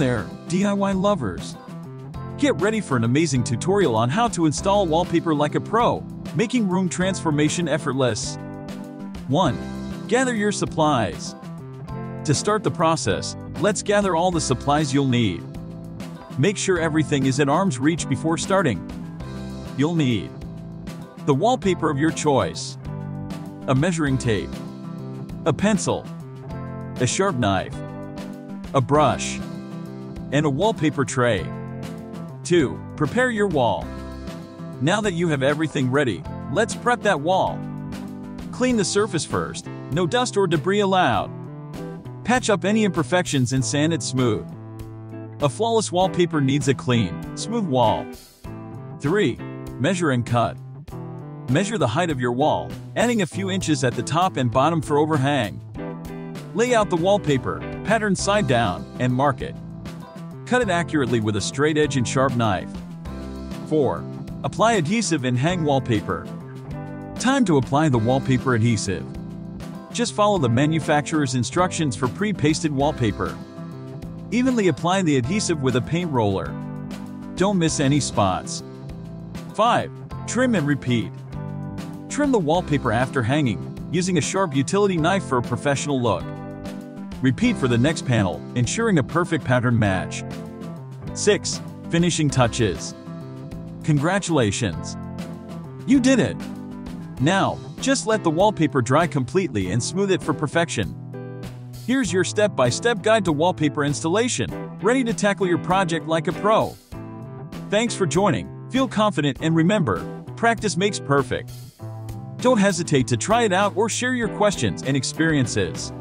there, DIY lovers! Get ready for an amazing tutorial on how to install wallpaper like a pro, making room transformation effortless. 1. Gather your supplies. To start the process, let's gather all the supplies you'll need. Make sure everything is at arm's reach before starting. You'll need the wallpaper of your choice, a measuring tape, a pencil, a sharp knife, a brush, and a wallpaper tray. 2. Prepare your wall. Now that you have everything ready, let's prep that wall. Clean the surface first, no dust or debris allowed. Patch up any imperfections and sand it smooth. A flawless wallpaper needs a clean, smooth wall. 3. Measure and cut. Measure the height of your wall, adding a few inches at the top and bottom for overhang. Lay out the wallpaper, pattern side down, and mark it. Cut it accurately with a straight edge and sharp knife. 4. Apply adhesive and hang wallpaper. Time to apply the wallpaper adhesive. Just follow the manufacturer's instructions for pre-pasted wallpaper. Evenly apply the adhesive with a paint roller. Don't miss any spots. 5. Trim and repeat. Trim the wallpaper after hanging, using a sharp utility knife for a professional look. Repeat for the next panel, ensuring a perfect pattern match. 6. Finishing touches. Congratulations! You did it! Now, just let the wallpaper dry completely and smooth it for perfection. Here's your step-by-step guide to wallpaper installation, ready to tackle your project like a pro. Thanks for joining, feel confident and remember, practice makes perfect. Don't hesitate to try it out or share your questions and experiences.